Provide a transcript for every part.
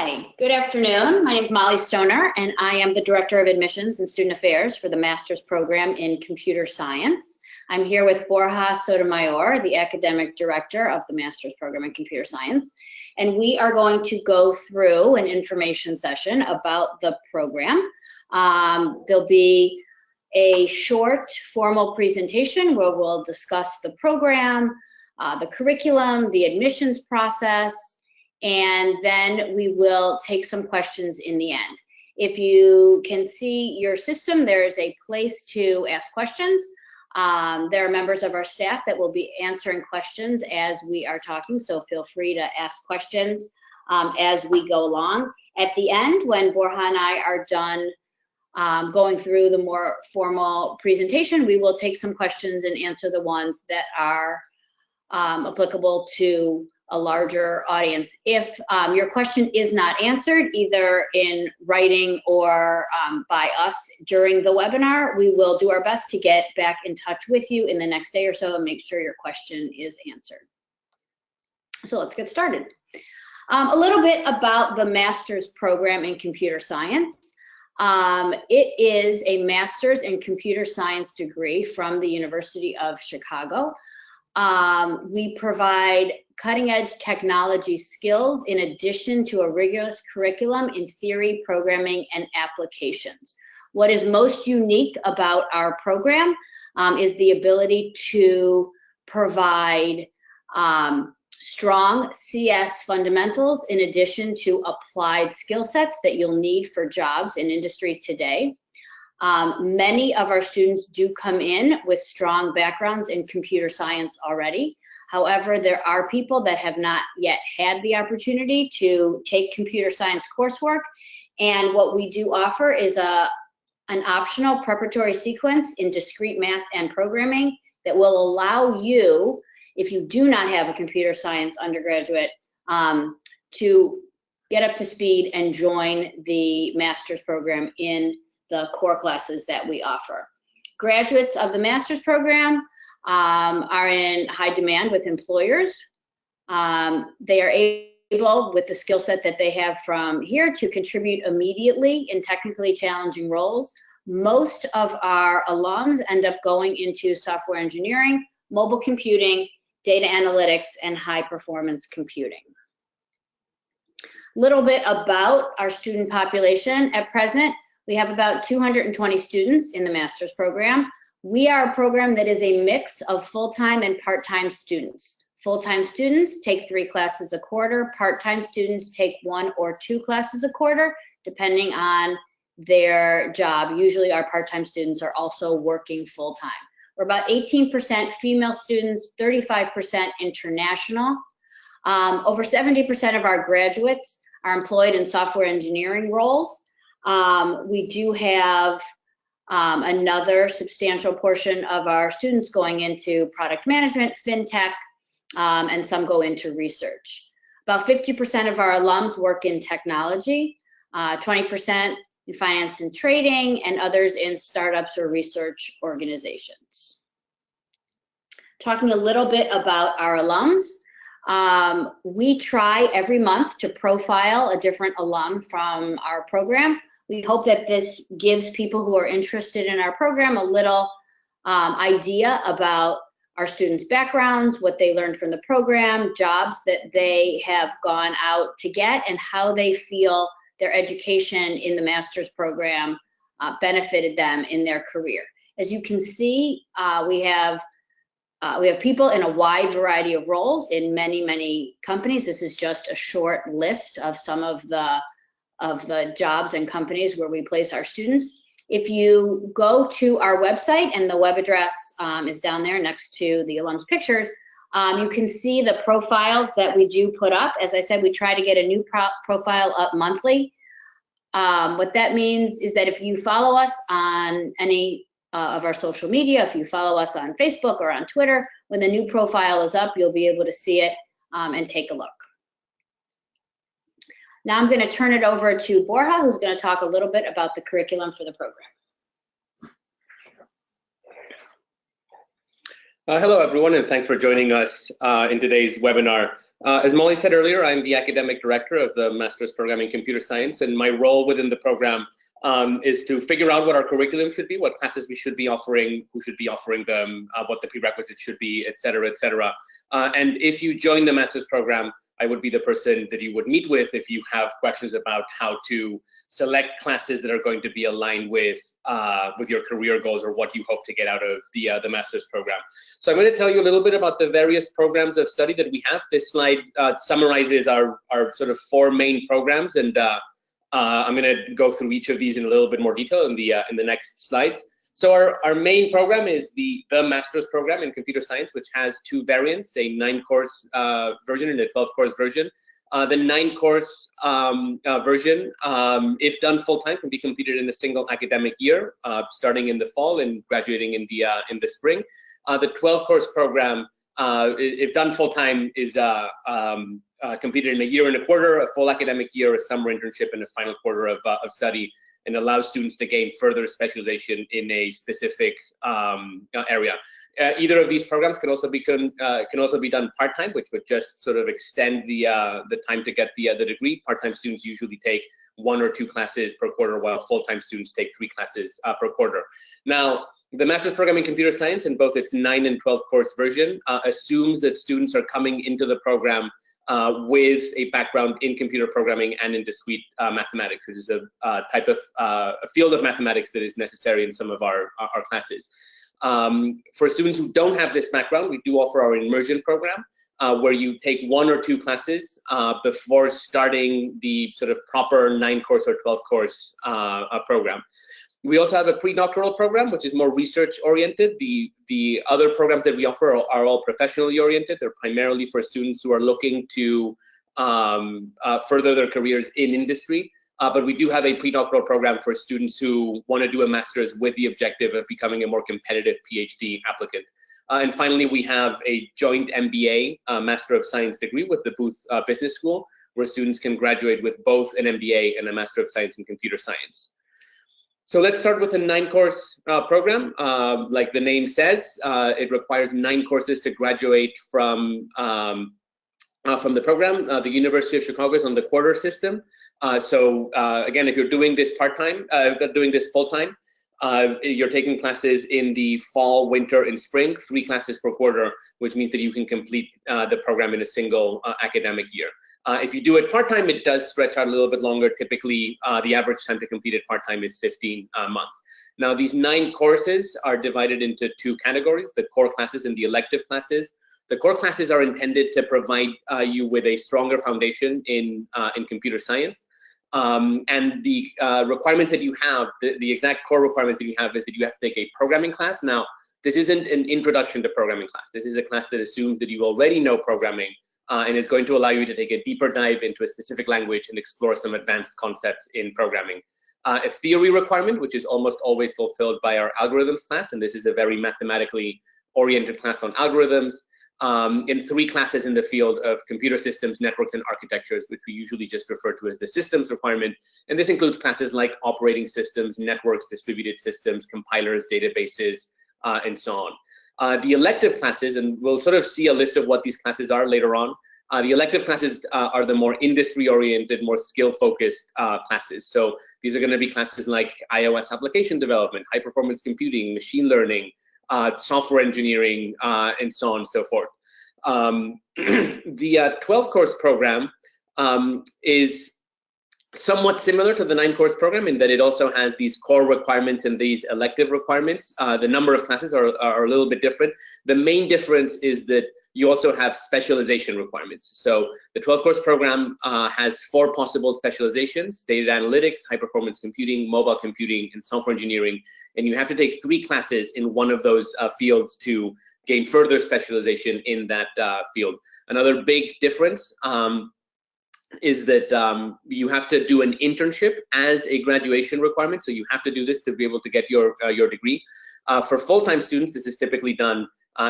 Hi, good afternoon. My name is Molly Stoner, and I am the Director of Admissions and Student Affairs for the Master's Program in Computer Science. I'm here with Borja Sotomayor, the Academic Director of the Master's Program in Computer Science, and we are going to go through an information session about the program. There'll be a short formal presentation where we'll discuss the program, the curriculum, the admissions process, and then we will take some questions in the end. If you can see your system, there is a place to ask questions. There are members of our staff that will be answering questions as we are talking, so feel free to ask questions as we go along. At the end, when Borja and I are done going through the more formal presentation, we will take some questions and answer the ones that are applicable to a larger audience. If your question is not answered, either in writing or by us during the webinar, we will do our best to get back in touch with you in the next day or so and make sure your question is answered. So let's get started. A little bit about the master's program in computer science. It is a master's in computer science degree from the University of Chicago. We provide cutting-edge technology skills in addition to a rigorous curriculum in theory, programming, and applications. What is most unique about our program is the ability to provide strong CS fundamentals in addition to applied skill sets that you'll need for jobs in industry today. Many of our students do come in with strong backgrounds in computer science already. However, there are people that have not yet had the opportunity to take computer science coursework. And what we do offer is an optional preparatory sequence in discrete math and programming that will allow you, if you do not have a computer science undergraduate, to get up to speed and join the master's program in the core classes that we offer. Graduates of the master's program are in high demand with employers. They are able, with the skill set that they have from here, to contribute immediately in technically challenging roles. Most of our alums end up going into software engineering, mobile computing, data analytics, and high performance computing. Little bit about our student population. At present, we have about 220 students in the master's program. We are a program that is a mix of full-time and part-time students. Full-time students take 3 classes a quarter. Part-time students take 1 or 2 classes a quarter, depending on their job. Usually our part-time students are also working full-time. We're about 18% female students, 35% international. Over 70% of our graduates are employed in software engineering roles. We do have another substantial portion of our students going into product management, fintech, and some go into research. About 50% of our alums work in technology, 20% in finance and trading, and others in startups or research organizations. Talking a little bit about our alums. We try every month to profile a different alum from our program. We hope that this gives people who are interested in our program a little idea about our students' backgrounds, what they learned from the program, jobs that they have gone out to get, and how they feel their education in the master's program benefited them in their career. As you can see, we have people in a wide variety of roles in many, many companies. This is just a short list of some of the jobs and companies where we place our students. If you go to our website, and the web address is down there next to the alums' pictures, you can see the profiles that we do put up. As I said, we try to get a new profile up monthly. What that means is that if you follow us on any of our social media, if you follow us on Facebook or on Twitter, when the new profile is up, you'll be able to see it and take a look. Now I'm going to turn it over to Borja, who's going to talk a little bit about the curriculum for the program. Hello, everyone, and thanks for joining us in today's webinar. As Molly said earlier, I'm the academic director of the Master's Program in Computer Science, and my role within the program is to figure out what our curriculum should be, what classes we should be offering, who should be offering them, what the prerequisites should be, et cetera, et cetera. And if you join the Master's Program, I would be the person that you would meet with if you have questions about how to select classes that are going to be aligned with your career goals or what you hope to get out of the Master's Program. So I'm going to tell you a little bit about the various programs of study that we have. This slide summarizes our sort of 4 main programs, and I'm going to go through each of these in a little bit more detail in the next slides. So our main program is the Master's Program in Computer Science, which has 2 variants, a 9-course version and a 12-course version. The 9-course version, if done full-time, can be completed in a single academic year, starting in the fall and graduating in the spring. The 12-course program, if done full-time, is completed in a year and a quarter, a full academic year, a summer internship, and a final quarter of study, and allows students to gain further specialization in a specific area. Either of these programs can also be done part-time, which would just sort of extend the time to get the degree. Part-time students usually take 1 or 2 classes per quarter, while full-time students take 3 classes per quarter. Now, the Master's Program in Computer Science, in both its 9 and 12-course version, assumes that students are coming into the program with a background in computer programming and in discrete mathematics, which is a type of a field of mathematics that is necessary in some of our classes. For students who don't have this background, we do offer our immersion program, where you take 1 or 2 classes before starting the sort of proper 9-course or 12-course program. We also have a pre-doctoral program, which is more research-oriented. The other programs that we offer are all professionally oriented. They're primarily for students who are looking to further their careers in industry. But we do have a pre-doctoral program for students who want to do a master's with the objective of becoming a more competitive PhD applicant. And finally, we have a joint MBA, Master of Science degree with the Booth Business School, where students can graduate with both an MBA and a Master of Science in Computer Science. So let's start with a 9-course program. Like the name says, it requires 9 courses to graduate from the program. The University of Chicago is on the quarter system. Again, if you're doing this part-time, doing this full-time, you're taking classes in the fall, winter, and spring, 3 classes per quarter, which means that you can complete the program in a single academic year. If you do it part-time, it does stretch out a little bit longer. Typically, the average time to complete it part-time is 15 months. Now, these 9 courses are divided into 2 categories, the core classes and the elective classes. The core classes are intended to provide you with a stronger foundation in computer science. And the requirements that you have, the exact core requirements that you have, is that you have to take a programming class. Now, this isn't an introduction to programming class. This is a class that assumes that you already know programming, and is going to allow you to take a deeper dive into a specific language and explore some advanced concepts in programming. A theory requirement, which is almost always fulfilled by our algorithms class, and this is a very mathematically oriented class on algorithms, in 3 classes in the field of computer systems, networks, and architectures, which we usually just refer to as the systems requirement. And this includes classes like operating systems, networks, distributed systems, compilers, databases, and so on. The elective classes, and we'll sort of see a list of what these classes are later on. The elective classes are the more industry-oriented, more skill-focused classes. So these are going to be classes like iOS application development, high-performance computing, machine learning, software engineering, and so on and so forth. The 12-course program is somewhat similar to the 9-course program in that it also has these core requirements and these elective requirements. The number of classes are a little bit different. The main difference is that you also have specialization requirements. So the 12-course program has 4 possible specializations: data analytics, high-performance computing, mobile computing, and software engineering. And you have to take 3 classes in one of those fields to gain further specialization in that field. Another big difference is that you have to do an internship as a graduation requirement. So you have to do this to be able to get your degree. For full-time students, this is typically done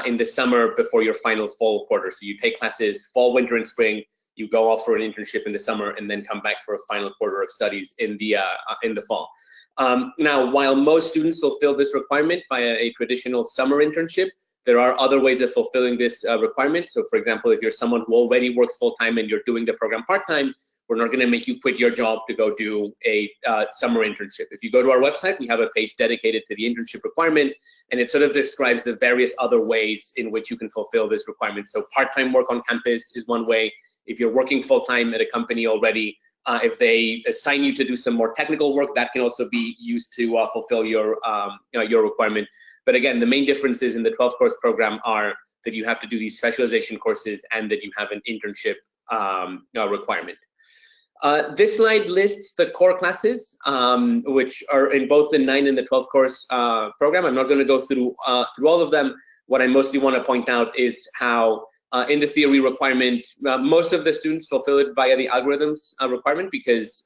in the summer before your final fall quarter. So you take classes fall, winter, and spring. You go off for an internship in the summer, and then come back for a final quarter of studies in the fall. Now, while most students fulfill this requirement via a traditional summer internship, There are other ways of fulfilling this requirement. So for example, if you're someone who already works full-time and you're doing the program part-time, we're not going to make you quit your job to go do a summer internship. If you go to our website, we have a page dedicated to the internship requirement, and it sort of describes the various other ways in which you can fulfill this requirement. So part-time work on campus is one way. If you're working full-time at a company already, if they assign you to do some more technical work, that can also be used to fulfill your requirement. But again, the main differences in the 12 course program are that you have to do these specialization courses and that you have an internship requirement. This slide lists the core classes, which are in both the 9 and the 12 course program. I'm not going to go through all of them. What I mostly want to point out is how in the theory requirement, most of the students fulfill it via the algorithms requirement, because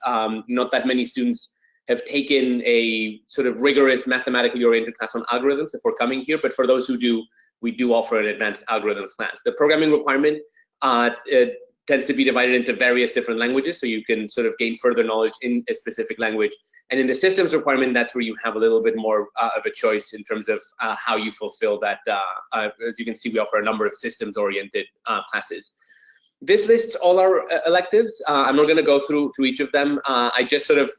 not that many students have taken a sort of rigorous mathematically oriented class on algorithms if we're coming here. But for those who do, we do offer an advanced algorithms class. The programming requirement tends to be divided into various different languages, so you can sort of gain further knowledge in a specific language. And in the systems requirement, that's where you have a little bit more of a choice in terms of how you fulfill that. As you can see, we offer a number of systems-oriented classes. This lists all our electives. I'm not going to go through each of them. I just sort of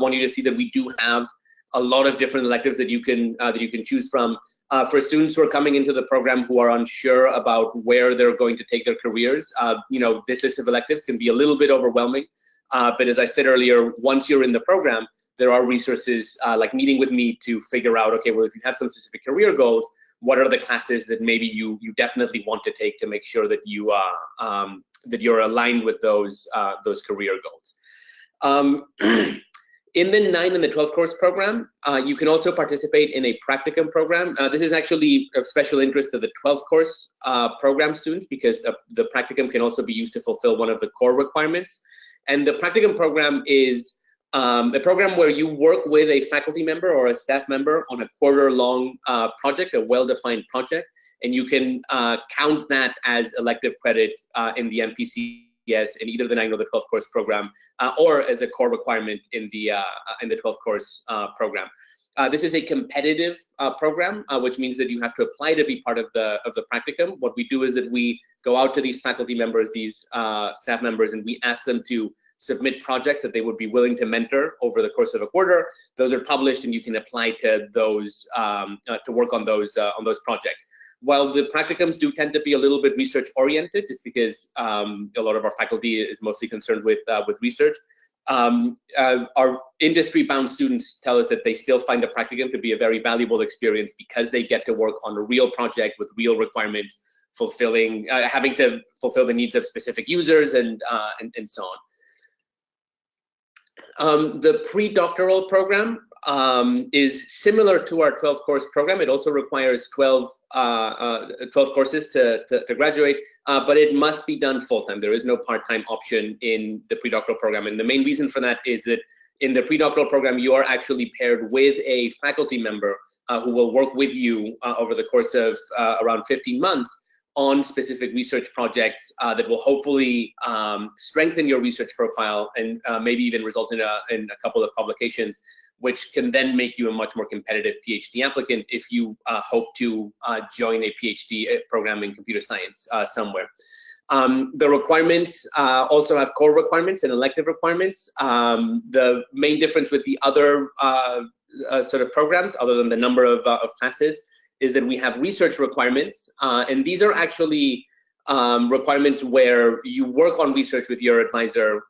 want you to see that we do have a lot of different electives that you can choose from. For students who are coming into the program who are unsure about where they're going to take their careers, this list of electives can be a little bit overwhelming. But as I said earlier, once you're in the program, there are resources like meeting with me to figure out, okay, well, if you have some specific career goals, what are the classes that maybe you definitely want to take to make sure that you're aligned with those career goals. In the 9 and the 12 course program, you can also participate in a practicum program. This is actually of special interest to the 12 course program students, because the practicum can also be used to fulfill one of the core requirements. And the practicum program is a program where you work with a faculty member or a staff member on a quarter-long project, a well-defined project, and you can count that as elective credit in the MPCS in either the 9 or the 12 course program, or as a core requirement in the 12 course program. This is a competitive program, which means that you have to apply to be part of the practicum. What we do is that we go out to these faculty members, these staff members, and we ask them to submit projects that they would be willing to mentor over the course of a quarter. Those are published, and you can apply to those to work on those projects. While the practicums do tend to be a little bit research oriented, just because a lot of our faculty is mostly concerned with research, our industry-bound students tell us that they still find the practicum to be a very valuable experience, because they get to work on a real project with real requirements, having to fulfill the needs of specific users and so on. The pre-doctoral program is similar to our 12 course program. It also requires 12 courses to graduate, but it must be done full-time. There is no part-time option in the pre-doctoral program. And the main reason for that is that in the pre-doctoral program, you are actually paired with a faculty member who will work with you over the course of around 15 months on specific research projects that will hopefully strengthen your research profile and maybe even result in a couple of publications, which can then make you a much more competitive PhD applicant if you hope to join a PhD program in computer science somewhere. The requirements also have core requirements and elective requirements. The main difference with the other sort of programs, other than the number of classes, is that we have research requirements, and these are actually requirements where you work on research with your advisor,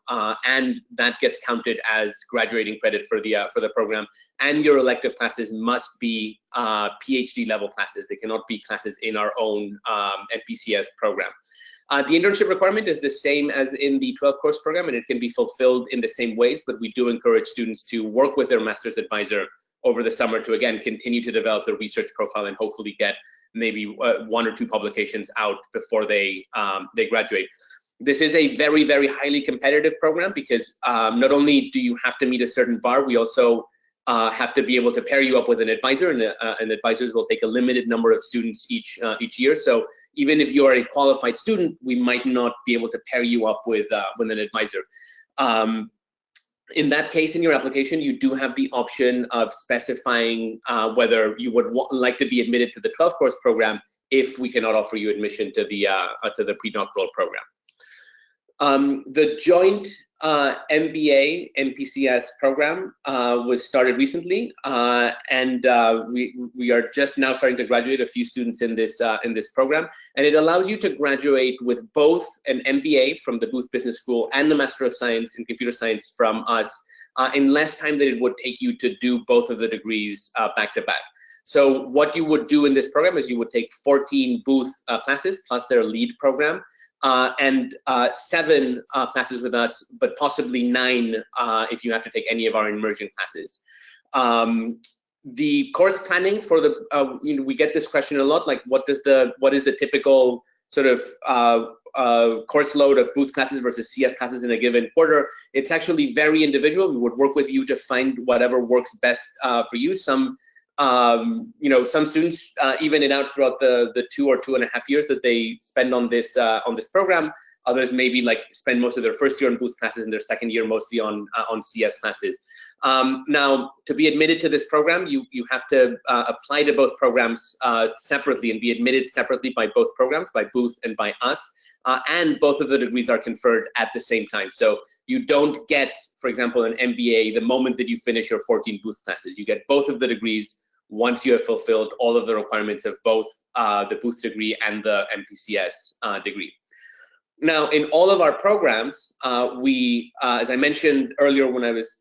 and that gets counted as graduating credit for the program. And your elective classes must be PhD level classes. They cannot be classes in our own MPCS program. The internship requirement is the same as in the 12 course program, and it can be fulfilled in the same ways, but we do encourage students to work with their master's advisor over the summer to, again, continue to develop their research profile and hopefully get maybe 1 or 2 publications out before they graduate. This is a very, very highly competitive program, because not only do you have to meet a certain bar, we also have to be able to pair you up with an advisor, and advisors will take a limited number of students each year. So even if you are a qualified student, we might not be able to pair you up with an advisor. In that case, in your application, you do have the option of specifying whether you would like to be admitted to the 12 course program if we cannot offer you admission to the pre-doctoral program. The joint MBA MPCS program was started recently, and we are just now starting to graduate a few students in this program, and it allows you to graduate with both an MBA from the Booth Business School and the Master of Science in Computer Science from us in less time than it would take you to do both of the degrees back to back. So what you would do in this program is you would take 14 Booth classes plus their lead program, and 7 classes with us, but possibly 9 if you have to take any of our immersion classes. The course planning for the, we get this question a lot, like what is the typical sort of course load of Booth classes versus CS classes in a given quarter? It's actually very individual. We would work with you to find whatever works best for you. Some students even it out throughout the 2 or 2.5 years that they spend on this program. Others maybe like spend most of their first year on Booth classes and their second year mostly on CS classes. Now, to be admitted to this program, you have to apply to both programs separately and be admitted separately by both programs, by Booth and by us. And both of the degrees are conferred at the same time. So you don't get, for example, an MBA the moment that you finish your 14 Booth classes. You get both of the degrees once you have fulfilled all of the requirements of both the Booth degree and the MPCS degree. Now, in all of our programs, we, as I mentioned earlier when I was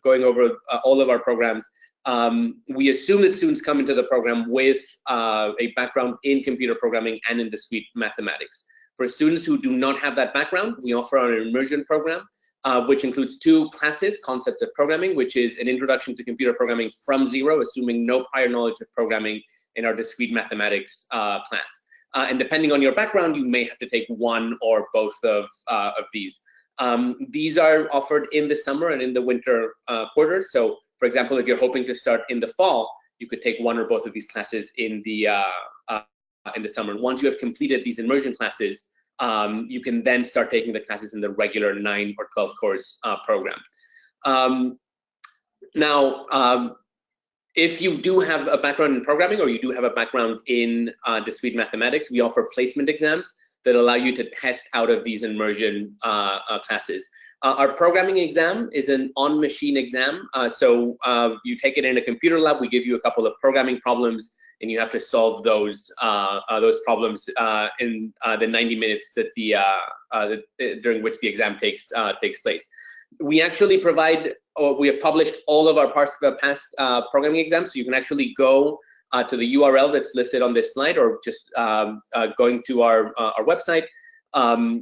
going over all of our programs, we assume that students come into the program with a background in computer programming and in discrete mathematics. For students who do not have that background, we offer our immersion program, which includes 2 classes, Concepts of Programming, which is an introduction to computer programming from zero, assuming no prior knowledge of programming, in our discrete mathematics class. And depending on your background, you may have to take one or both of these. These are offered in the summer and in the winter quarters. So, for example, if you're hoping to start in the fall, you could take one or both of these classes in the summer. And once you have completed these immersion classes, you can then start taking the classes in the regular 9 or 12 course program. Now, if you do have a background in programming or you do have a background in discrete mathematics, we offer placement exams that allow you to test out of these immersion classes. Our programming exam is an on-machine exam. So you take it in a computer lab, we give you a couple of programming problems, and you have to solve those problems in the 90 minutes that during which the exam takes place. We actually provide, or we have published all of our past programming exams, so you can actually go to the URL that's listed on this slide, or just going to our website.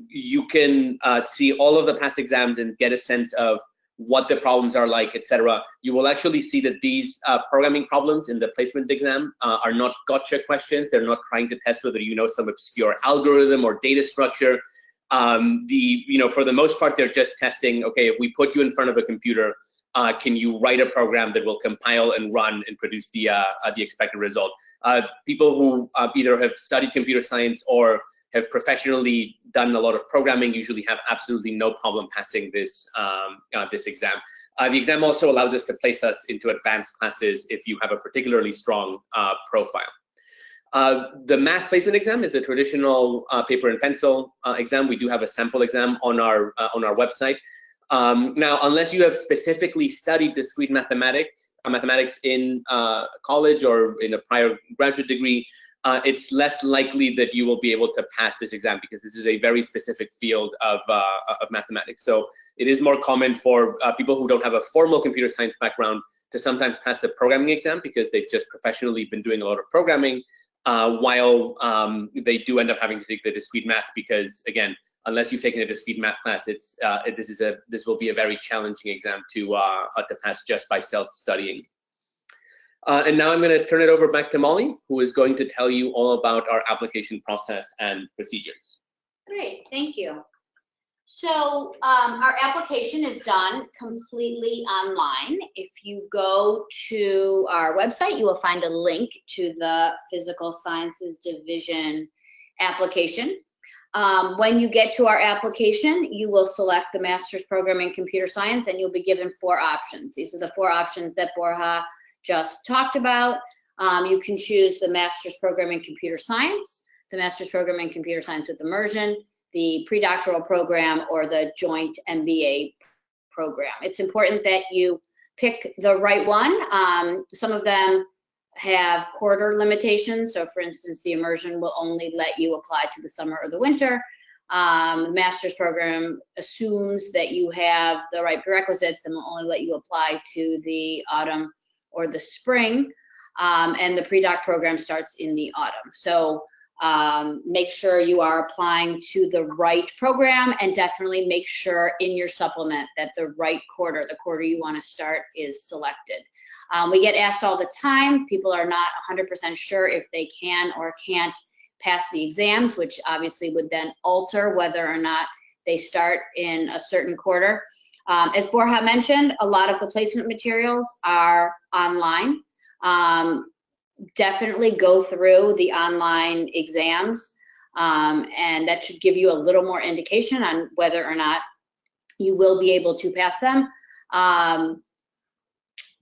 You can see all of the past exams and get a sense of what the problems are like, etc. You will actually see that these programming problems in the placement exam are not gotcha questions. They're not trying to test whether you know some obscure algorithm or data structure. For the most part, they're just testing, okay, if we put you in front of a computer, can you write a program that will compile and run and produce the expected result? People who either have studied computer science or have professionally done a lot of programming usually have absolutely no problem passing this exam. The exam also allows us to place us into advanced classes if you have a particularly strong profile. The math placement exam is a traditional paper and pencil exam. We do have a sample exam on our website. Now, unless you have specifically studied discrete mathematics in college or in a prior graduate degree, it's less likely that you will be able to pass this exam because this is a very specific field of mathematics. So it is more common for people who don't have a formal computer science background to sometimes pass the programming exam because they've just professionally been doing a lot of programming, while they do end up having to take the discrete math because, again, unless you've taken a discrete math class, this will be a very challenging exam to pass just by self-studying. And now I'm going to turn it over back to Molly, who is going to tell you all about our application process and procedures. Great, thank you. So our application is done completely online. If you go to our website, you will find a link to the Physical Sciences Division application. When you get to our application, you will select the master's program in computer science, and you'll be given 4 options. These are the 4 options that Borja just talked about. You can choose the master's program in computer science, the master's program in computer science with immersion, the pre-doctoral program, or the joint MBA program. It's important that you pick the right one. Some of them have quarter limitations. So for instance, the immersion will only let you apply to the summer or the winter. The master's program assumes that you have the right prerequisites and will only let you apply to the autumn or the spring. And the pre-doc program starts in the autumn. So make sure you are applying to the right program, and definitely make sure in your supplement that the right quarter, the quarter you want to start, is selected. We get asked all the time, people are not 100% sure if they can or can't pass the exams, which obviously would then alter whether or not they start in a certain quarter. As Borja mentioned, a lot of the placement materials are online. Definitely go through the online exams, and that should give you a little more indication on whether or not you will be able to pass them.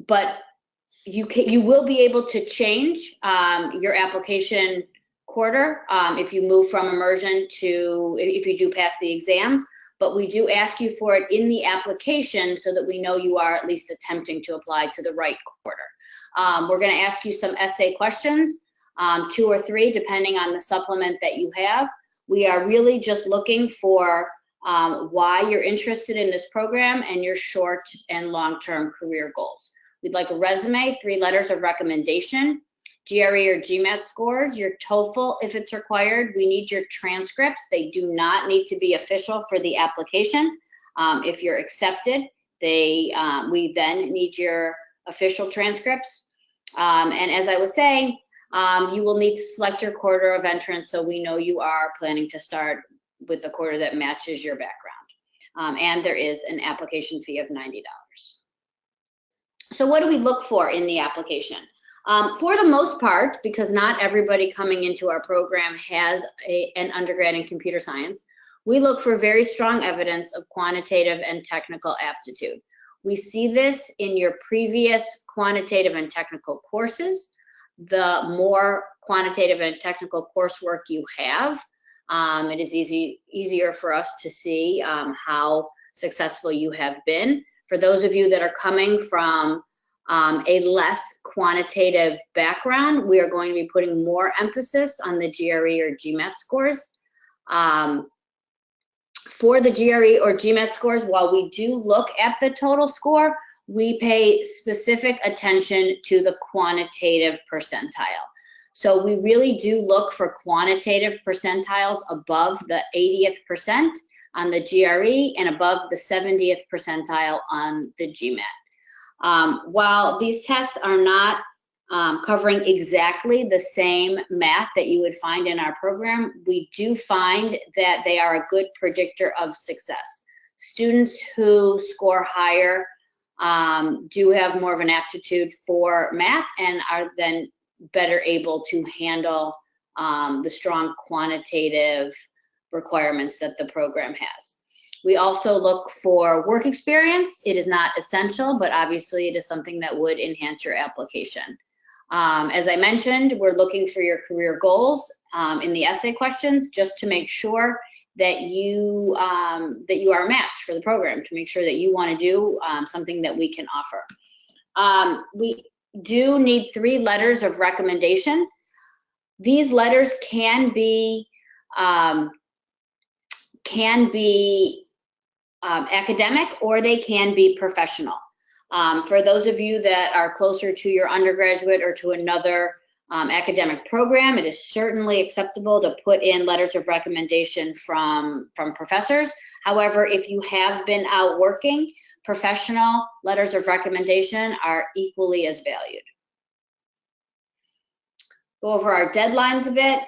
But you will be able to change your application quarter if you move from immersion to, if you do pass the exams. But we do ask you for it in the application so that we know you are at least attempting to apply to the right quarter. We're going to ask you some essay questions, 2 or 3, depending on the supplement that you have. We are really just looking for why you're interested in this program and your short and long-term career goals. We'd like a resume, 3 letters of recommendation, GRE or GMAT scores, your TOEFL if it's required. We need your transcripts. They do not need to be official for the application. If you're accepted, we then need your official transcripts. And as I was saying, you will need to select your quarter of entrance so we know you are planning to start with the quarter that matches your background. And there is an application fee of $90. So what do we look for in the application? For the most part, because not everybody coming into our program has an undergrad in computer science, we look for very strong evidence of quantitative and technical aptitude. We see this in your previous quantitative and technical courses. The more quantitative and technical coursework you have, it is easier for us to see how successful you have been. For those of you that are coming from a less quantitative background, we are going to be putting more emphasis on the GRE or GMAT scores. For the GRE or GMAT scores, while we do look at the total score, we pay specific attention to the quantitative percentile. So we really do look for quantitative percentiles above the 80th percent on the GRE and above the 70th percentile on the GMAT. While these tests are not covering exactly the same math that you would find in our program, we do find that they are a good predictor of success. Students who score higher do have more of an aptitude for math and are then better able to handle the strong quantitative requirements that the program has. We also look for work experience. It is not essential, but obviously it is something that would enhance your application. As I mentioned, we're looking for your career goals in the essay questions, just to make sure that you are a match for the program, to make sure that you want to do something that we can offer. We do need 3 letters of recommendation. These letters can be academic, or they can be professional. For those of you that are closer to your undergraduate or to another academic program, it is certainly acceptable to put in letters of recommendation from professors. However, if you have been out working, professional letters of recommendation are equally as valued. Go over our deadlines a bit.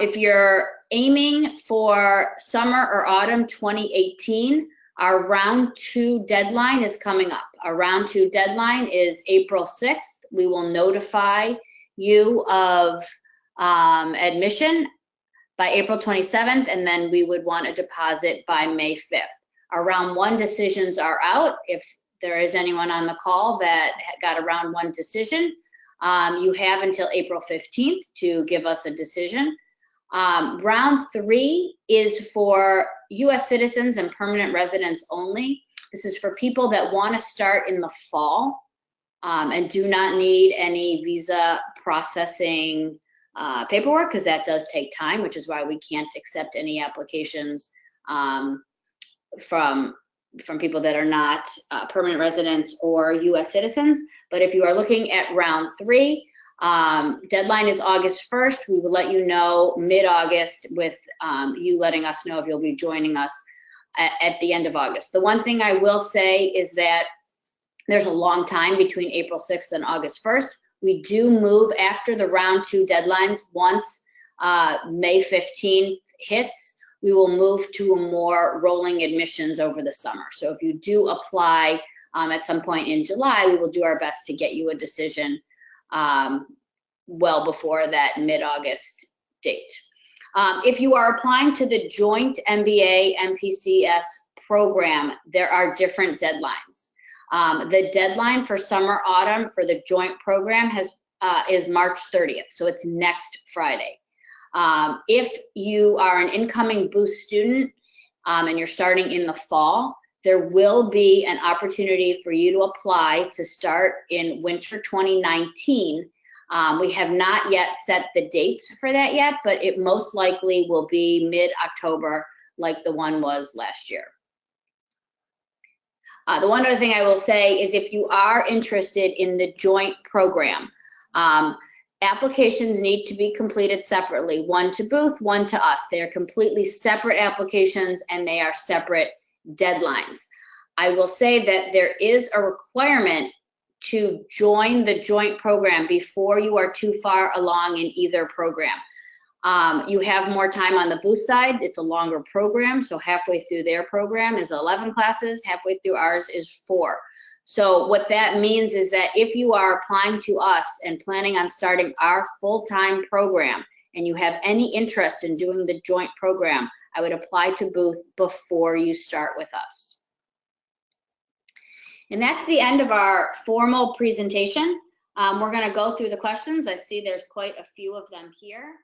If you're aiming for summer or autumn 2018, our round 2 deadline is coming up. Our round 2 deadline is April 6th. We will notify you of admission by April 27th, and then we would want a deposit by May 5th. Our round 1 decisions are out. If there is anyone on the call that got a round 1 decision, You have until April 15th to give us a decision. Round 3 is for U.S. citizens and permanent residents only. This is for people that want to start in the fall and do not need any visa processing paperwork, because that does take time, which is why we can't accept any applications from people that are not permanent residents or U.S. citizens. But if you are looking at round 3, deadline is August 1st. We will let you know mid-August with you letting us know if you'll be joining us at the end of August. The one thing I will say is that there's a long time between April 6th and August 1st. We do move after the round 2 deadlines. Once May 15th hits, we will move to a more rolling admissions over the summer. So if you do apply at some point in July, we will do our best to get you a decision well before that mid-August date. If you are applying to the joint MBA MPCS program, there are different deadlines. The deadline for summer autumn for the joint program is March 30th, so it's next Friday. If you are an incoming boost student and you're starting in the fall, there will be an opportunity for you to apply to start in winter 2019. We have not yet set the dates for that yet, but it most likely will be mid-October like the one was last year. The one other thing I will say is if you are interested in the joint program, applications need to be completed separately, one to Booth, one to us. They are completely separate applications and they are separate deadlines. I will say that there is a requirement to join the joint program before you are too far along in either program. You have more time on the Booth side. It's a longer program, so halfway through their program is 11 classes, halfway through ours is 4. So what that means is that if you are applying to us and planning on starting our full-time program and you have any interest in doing the joint program, I would apply to Booth before you start with us. And that's the end of our formal presentation. We're going to go through the questions. I see there's quite a few of them here.